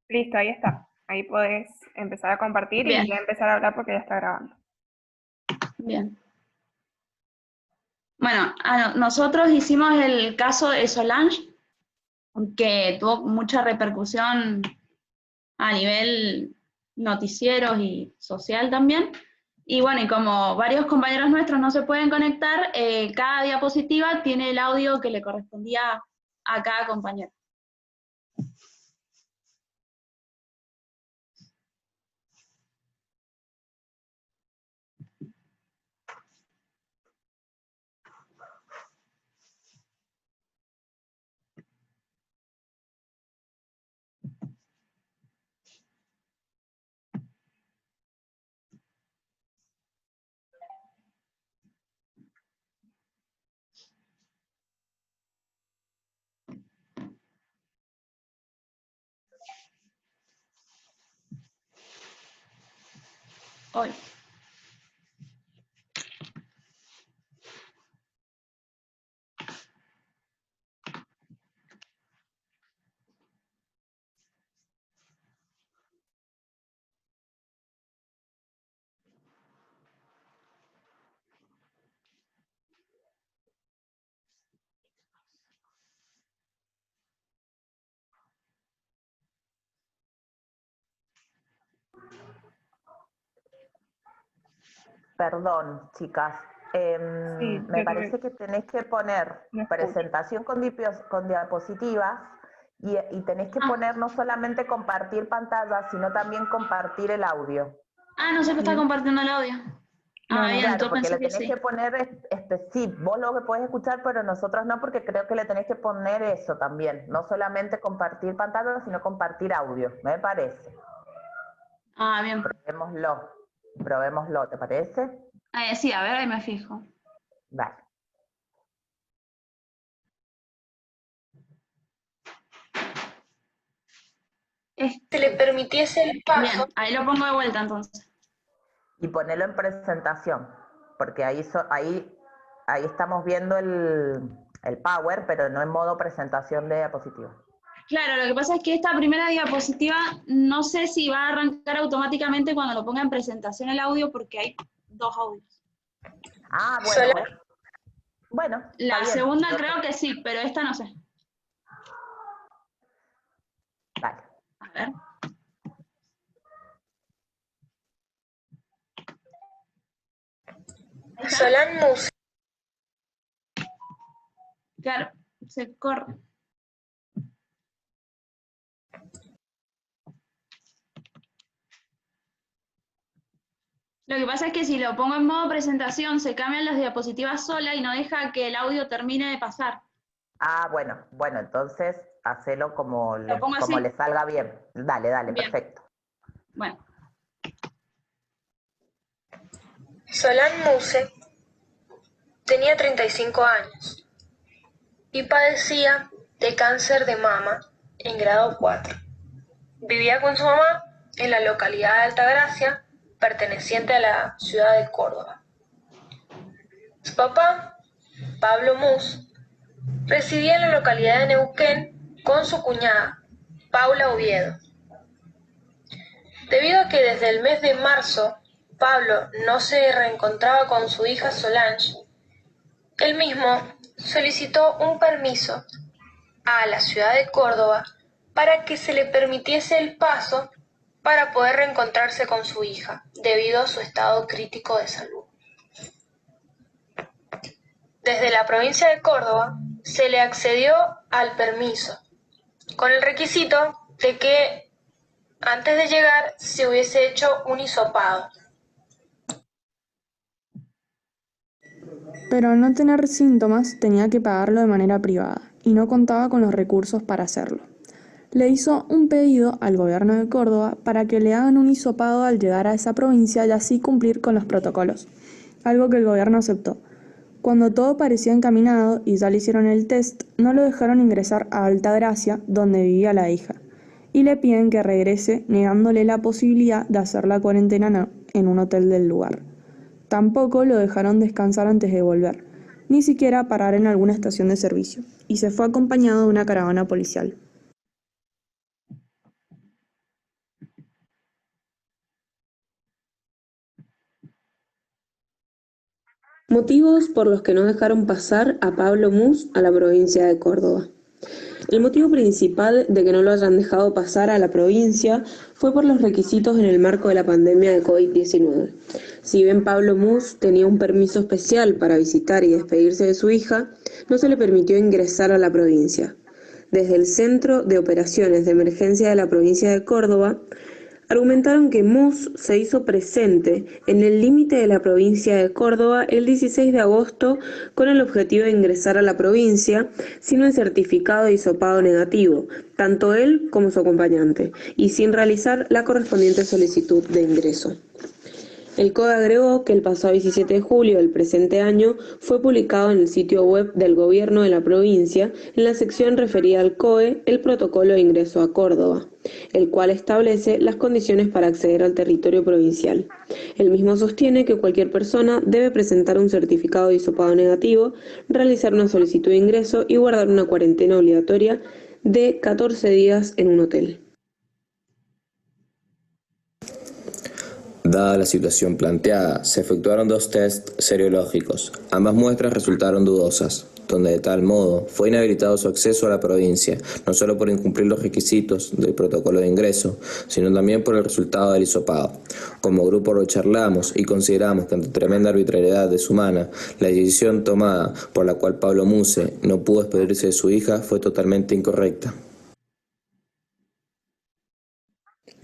Listo, ahí está. Ahí podés empezar a compartir Bien. y ya empezar a hablar porque ya está grabando. Bien. Bueno, nosotros hicimos el caso de Solange, que tuvo mucha repercusión a nivel noticieros y social también. Y bueno, y como varios compañeros nuestros no se pueden conectar, cada diapositiva tiene el audio que le correspondía a cada compañero. Hoy. Perdón, chicas. Sí, Me parece que tenés que poner no escucho. presentación con diapositivas y tenés que poner no solamente compartir pantalla, sino también compartir el audio. Ah, no sé que está compartiendo el audio. No, Bien, Claro, yo porque pensé le que tenés sí. que poner, sí, vos lo que podés escuchar, pero nosotros no, porque creo que le tenés que poner eso también. No solamente compartir pantalla, sino compartir audio, me parece. Ah, bien. Probémoslo, ¿te parece? Sí, a ver, ahí me fijo. Vale. Se le permitiese el paso. Bien, ahí lo pongo de vuelta entonces. Y ponerlo en presentación, porque ahí estamos viendo el Power, pero no en modo presentación de diapositiva. Claro, lo que pasa es que esta primera diapositiva no sé si va a arrancar automáticamente cuando lo ponga en presentación el audio porque hay dos audios. Ah, bueno, bueno. La está bien. segunda creo que sí, pero esta no sé. Vale. A ver. Solange Muse. Claro, se corre. Lo que pasa es que si lo pongo en modo presentación se cambian las diapositivas sola y no deja que el audio termine de pasar. Ah, bueno, entonces hacelo como pongo así. le salga bien. Dale, Bien. perfecto. Bueno. Solange Muse tenía 35 años y padecía de cáncer de mama en grado 4. Vivía con su mamá en la localidad de Altagracia, perteneciente a la ciudad de Córdoba. Su papá, Pablo Mus, residía en la localidad de Neuquén con su cuñada, Paula Oviedo. Debido a que desde el mes de marzo Pablo no se reencontraba con su hija Solange, él mismo solicitó un permiso a la ciudad de Córdoba para que se le permitiese el paso para poder reencontrarse con su hija, debido a su estado crítico de salud. Desde la provincia de Córdoba se le accedió al permiso, con el requisito de que antes de llegar se hubiese hecho un hisopado. Pero al no tener síntomas tenía que pagarlo de manera privada y no contaba con los recursos para hacerlo. Le hizo un pedido al gobierno de Córdoba para que le hagan un hisopado al llegar a esa provincia y así cumplir con los protocolos, algo que el gobierno aceptó. Cuando todo parecía encaminado y ya le hicieron el test, no lo dejaron ingresar a Altagracia, donde vivía la hija, y le piden que regrese negándole la posibilidad de hacer la cuarentena en un hotel del lugar. Tampoco lo dejaron descansar antes de volver, ni siquiera parar en alguna estación de servicio, y se fue acompañado de una caravana policial. Motivos por los que no dejaron pasar a Pablo Mus a la provincia de Córdoba. El motivo principal de que no lo hayan dejado pasar a la provincia fue por los requisitos en el marco de la pandemia de COVID-19. Si bien Pablo Mus tenía un permiso especial para visitar y despedirse de su hija, no se le permitió ingresar a la provincia. Desde el Centro de Operaciones de Emergencia de la provincia de Córdoba, argumentaron que Mus se hizo presente en el límite de la provincia de Córdoba el 16 de agosto con el objetivo de ingresar a la provincia sin el certificado de hisopado negativo, tanto él como su acompañante, y sin realizar la correspondiente solicitud de ingreso. El COE agregó que el pasado 17 de julio del presente año fue publicado en el sitio web del gobierno de la provincia, en la sección referida al COE, el protocolo de ingreso a Córdoba, el cual establece las condiciones para acceder al territorio provincial. El mismo sostiene que cualquier persona debe presentar un certificado de hisopado negativo, realizar una solicitud de ingreso y guardar una cuarentena obligatoria de 14 días en un hotel. Dada la situación planteada, se efectuaron 2 test serológicos. Ambas muestras resultaron dudosas, donde de tal modo fue inhabilitado su acceso a la provincia, no solo por incumplir los requisitos del protocolo de ingreso, sino también por el resultado del hisopado. Como grupo lo charlamos y consideramos que ante tremenda arbitrariedad deshumana, la decisión tomada por la cual Pablo Muse no pudo despedirse de su hija fue totalmente incorrecta.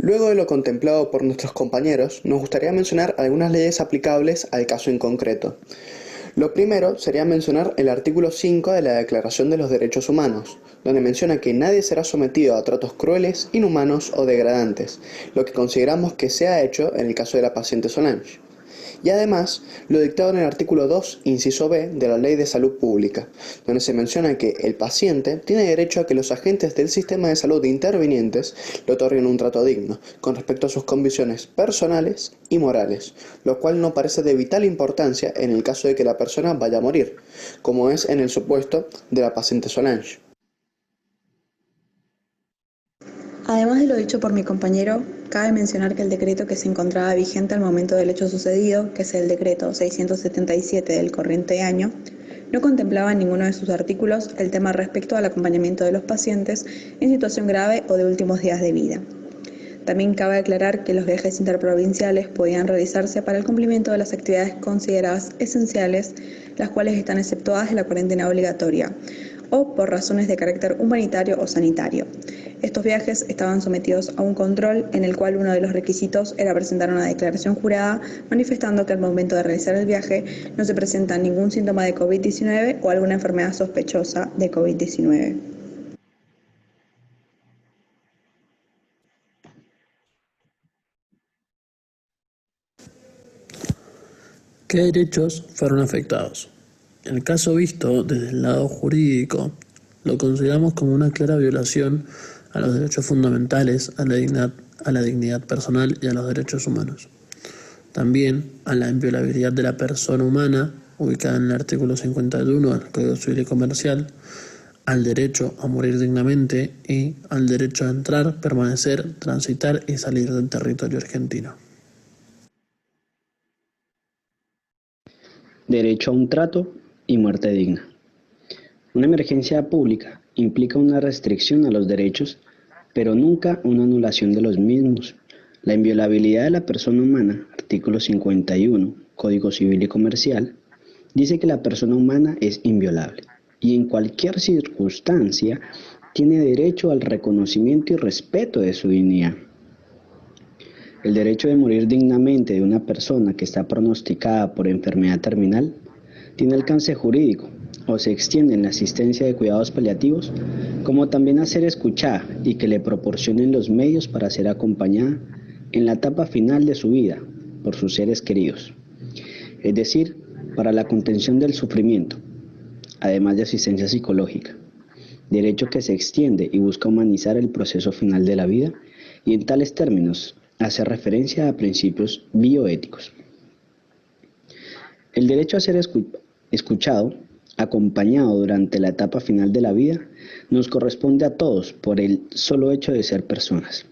Luego de lo contemplado por nuestros compañeros, nos gustaría mencionar algunas leyes aplicables al caso en concreto. Lo primero sería mencionar el artículo 5 de la Declaración de los Derechos Humanos, donde menciona que nadie será sometido a tratos crueles, inhumanos o degradantes, lo que consideramos que se ha hecho en el caso de la paciente Solange. Y además, lo dictado en el artículo 2, inciso B, de la Ley de Salud Pública, donde se menciona que el paciente tiene derecho a que los agentes del sistema de salud intervinientes le otorguen un trato digno, con respecto a sus condiciones personales y morales, lo cual no parece de vital importancia en el caso de que la persona vaya a morir, como es en el supuesto de la paciente Solange. Además de lo dicho por mi compañero, cabe mencionar que el decreto que se encontraba vigente al momento del hecho sucedido, que es el decreto 677 del corriente año, no contemplaba en ninguno de sus artículos el tema respecto al acompañamiento de los pacientes en situación grave o de últimos días de vida. También cabe aclarar que los viajes interprovinciales podían realizarse para el cumplimiento de las actividades consideradas esenciales, las cuales están exceptuadas de la cuarentena obligatoria, o por razones de carácter humanitario o sanitario. Estos viajes estaban sometidos a un control en el cual uno de los requisitos era presentar una declaración jurada manifestando que al momento de realizar el viaje no se presenta ningún síntoma de COVID-19 o alguna enfermedad sospechosa de COVID-19. ¿Qué derechos fueron afectados? El caso visto desde el lado jurídico lo consideramos como una clara violación a los derechos fundamentales, a la dignidad personal y a los derechos humanos. También a la inviolabilidad de la persona humana, ubicada en el artículo 51 del Código Civil y Comercial, al derecho a morir dignamente y al derecho a entrar, permanecer, transitar y salir del territorio argentino. Derecho a un trato y muerte digna. Una emergencia pública implica una restricción a los derechos, pero nunca una anulación de los mismos. La inviolabilidad de la persona humana, artículo 51, Código Civil y Comercial, dice que la persona humana es inviolable y en cualquier circunstancia tiene derecho al reconocimiento y respeto de su dignidad. El derecho de morir dignamente de una persona que está pronosticada por enfermedad terminal tiene alcance jurídico o se extiende en la asistencia de cuidados paliativos, como también a ser escuchada y que le proporcionen los medios para ser acompañada en la etapa final de su vida por sus seres queridos, es decir, para la contención del sufrimiento, además de asistencia psicológica, derecho que se extiende y busca humanizar el proceso final de la vida y en tales términos hace referencia a principios bioéticos. El derecho a ser escuchado, acompañado durante la etapa final de la vida, nos corresponde a todos por el solo hecho de ser personas.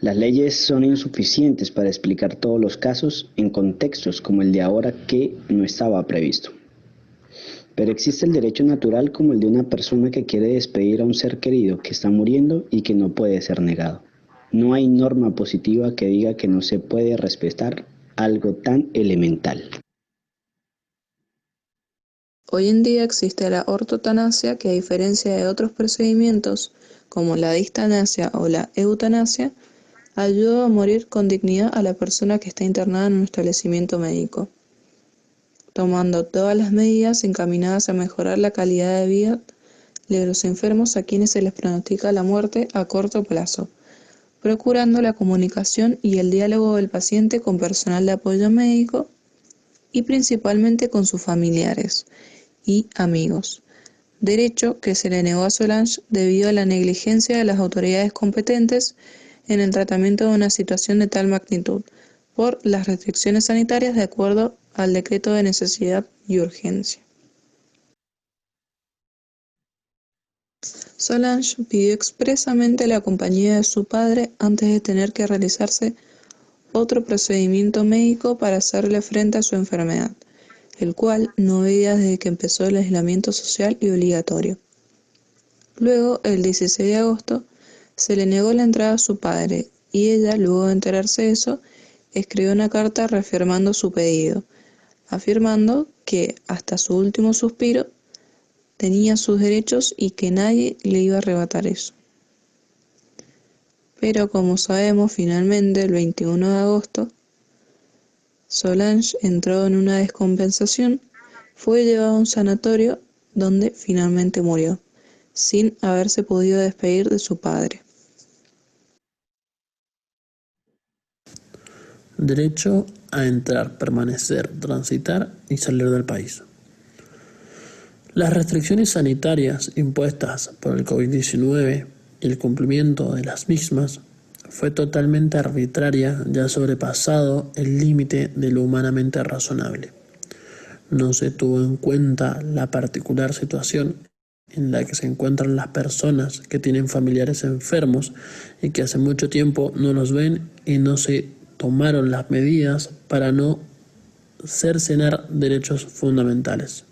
Las leyes son insuficientes para explicar todos los casos en contextos como el de ahora que no estaba previsto. Pero existe el derecho natural como el de una persona que quiere despedir a un ser querido que está muriendo y que no puede ser negado. No hay norma positiva que diga que no se puede respetar algo tan elemental. Hoy en día existe la ortotanasia, que a diferencia de otros procedimientos como la distanasia o la eutanasia, ayuda a morir con dignidad a la persona que está internada en un establecimiento médico, tomando todas las medidas encaminadas a mejorar la calidad de vida de los enfermos a quienes se les pronostica la muerte a corto plazo, procurando la comunicación y el diálogo del paciente con personal de apoyo médico y principalmente con sus familiares y amigos, derecho que se le negó a Solange debido a la negligencia de las autoridades competentes en el tratamiento de una situación de tal magnitud, por las restricciones sanitarias de acuerdo al decreto de necesidad y urgencia. Solange pidió expresamente la compañía de su padre antes de tener que realizarse otro procedimiento médico para hacerle frente a su enfermedad, el cual no veía desde que empezó el aislamiento social y obligatorio. Luego, el 16 de agosto, se le negó la entrada a su padre y ella, luego de enterarse de eso, escribió una carta reafirmando su pedido, afirmando que hasta su último suspiro tenía sus derechos y que nadie le iba a arrebatar eso. Pero como sabemos, finalmente, el 21 de agosto, Solange entró en una descompensación, fue llevado a un sanatorio donde finalmente murió, sin haberse podido despedir de su padre. Derecho a entrar, permanecer, transitar y salir del país. Las restricciones sanitarias impuestas por el COVID-19 y el cumplimiento de las mismas fue totalmente arbitraria, ya sobrepasado el límite de lo humanamente razonable. No se tuvo en cuenta la particular situación en la que se encuentran las personas que tienen familiares enfermos y que hace mucho tiempo no los ven y no se tomaron las medidas para no cercenar derechos fundamentales.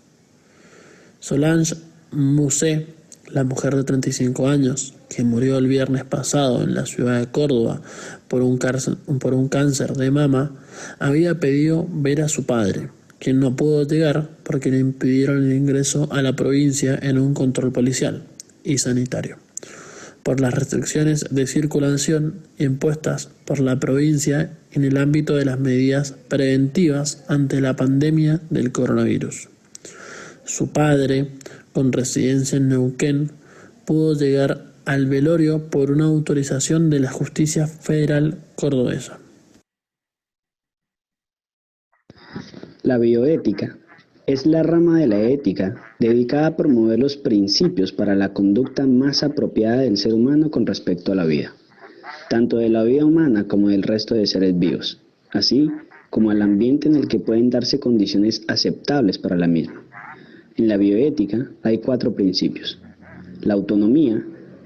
Solange Musset, la mujer de 35 años, que murió el viernes pasado en la ciudad de Córdoba por un cáncer de mama, había pedido ver a su padre, quien no pudo llegar porque le impidieron el ingreso a la provincia en un control policial y sanitario, por las restricciones de circulación impuestas por la provincia en el ámbito de las medidas preventivas ante la pandemia del coronavirus. Su padre, con residencia en Neuquén, pudo llegar al velorio por una autorización de la Justicia Federal cordobesa. La bioética es la rama de la ética dedicada a promover los principios para la conducta más apropiada del ser humano con respecto a la vida, tanto de la vida humana como del resto de seres vivos, así como al ambiente en el que pueden darse condiciones aceptables para la misma. En la bioética hay 4 principios. La autonomía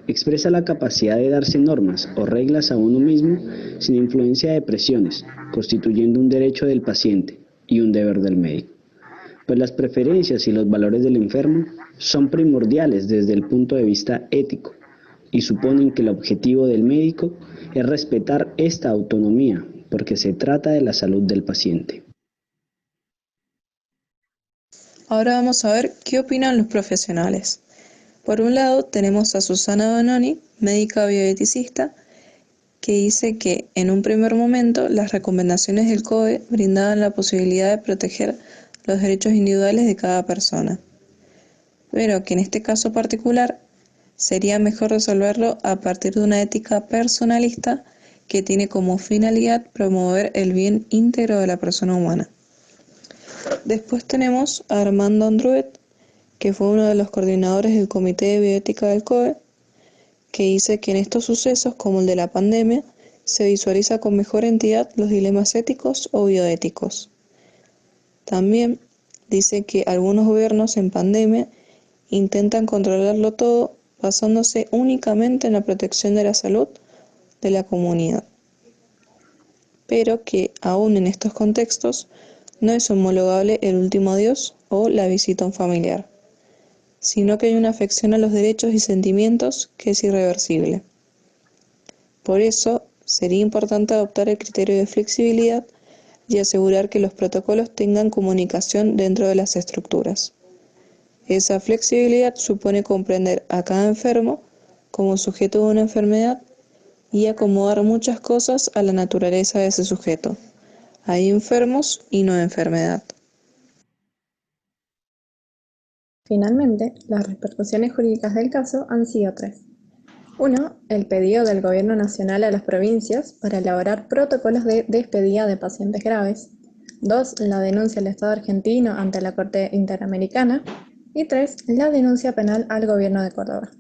expresa la capacidad de darse normas o reglas a uno mismo sin influencia de presiones, constituyendo un derecho del paciente y un deber del médico. Pues las preferencias y los valores del enfermo son primordiales desde el punto de vista ético y suponen que el objetivo del médico es respetar esta autonomía porque se trata de la salud del paciente. Ahora vamos a ver qué opinan los profesionales. Por un lado tenemos a Susana Dononi, médica bioeticista, que dice que en un primer momento las recomendaciones del COE brindaban la posibilidad de proteger los derechos individuales de cada persona, pero que en este caso particular sería mejor resolverlo a partir de una ética personalista que tiene como finalidad promover el bien íntegro de la persona humana. Después tenemos a Armando Andruet, que fue uno de los coordinadores del Comité de Bioética del COE, que dice que en estos sucesos como el de la pandemia se visualiza con mejor entidad los dilemas éticos o bioéticos. También dice que algunos gobiernos en pandemia intentan controlarlo todo basándose únicamente en la protección de la salud de la comunidad, pero que aún en estos contextos no es homologable el último adiós o la visita a un familiar, sino que hay una afección a los derechos y sentimientos que es irreversible. Por eso, sería importante adoptar el criterio de flexibilidad y asegurar que los protocolos tengan comunicación dentro de las estructuras. Esa flexibilidad supone comprender a cada enfermo como sujeto de una enfermedad y acomodar muchas cosas a la naturaleza de ese sujeto. Hay enfermos y no enfermedad. Finalmente, las repercusiones jurídicas del caso han sido 3. 1. El pedido del Gobierno Nacional a las provincias para elaborar protocolos de despedida de pacientes graves. 2. La denuncia del Estado argentino ante la Corte Interamericana. Y 3. La denuncia penal al Gobierno de Córdoba.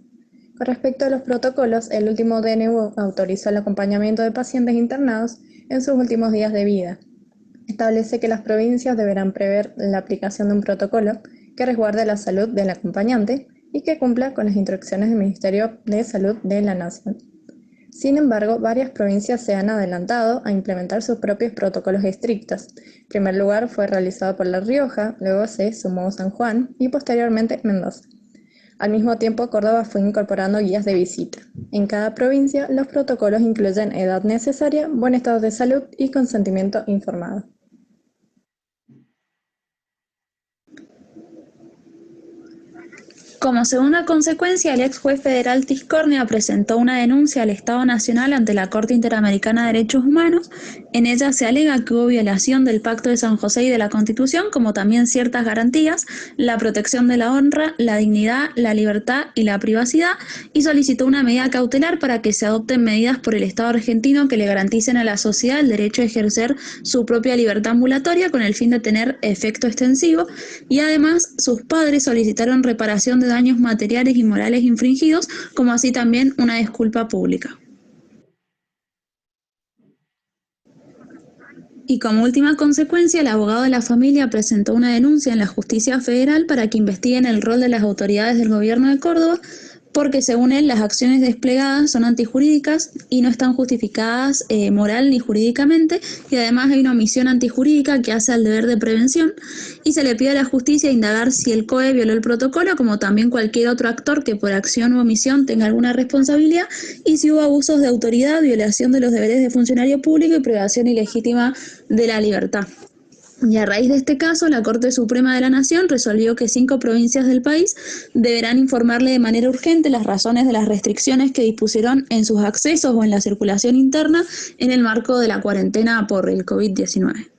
Con respecto a los protocolos, el último DNU autorizó el acompañamiento de pacientes internados en sus últimos días de vida. Establece que las provincias deberán prever la aplicación de un protocolo que resguarde la salud del acompañante y que cumpla con las instrucciones del Ministerio de Salud de la Nación. Sin embargo, varias provincias se han adelantado a implementar sus propios protocolos estrictos. En primer lugar fue realizado por La Rioja, luego se sumó San Juan y posteriormente Mendoza. Al mismo tiempo, Córdoba fue incorporando guías de visita. En cada provincia, los protocolos incluyen edad necesaria, buen estado de salud y consentimiento informado. Como segunda consecuencia, el ex juez federal Tiscornia presentó una denuncia al Estado Nacional ante la Corte Interamericana de Derechos Humanos. En ella se alega que hubo violación del Pacto de San José y de la Constitución, como también ciertas garantías, la protección de la honra, la dignidad, la libertad y la privacidad, y solicitó una medida cautelar para que se adopten medidas por el Estado argentino que le garanticen a la sociedad el derecho a ejercer su propia libertad ambulatoria con el fin de tener efecto extensivo, y además sus padres solicitaron reparación de daños materiales y morales infringidos, como así también una disculpa pública. Y como última consecuencia, el abogado de la familia presentó una denuncia en la Justicia Federal para que investiguen el rol de las autoridades del Gobierno de Córdoba, porque según él las acciones desplegadas son antijurídicas y no están justificadas moral ni jurídicamente, y además hay una omisión antijurídica que hace al deber de prevención, y se le pide a la justicia indagar si el COE violó el protocolo, como también cualquier otro actor que por acción u omisión tenga alguna responsabilidad, y si hubo abusos de autoridad, violación de los deberes de funcionario público y privación ilegítima de la libertad. Y a raíz de este caso, la Corte Suprema de la Nación resolvió que 5 provincias del país deberán informarle de manera urgente las razones de las restricciones que dispusieron en sus accesos o en la circulación interna en el marco de la cuarentena por el COVID-19.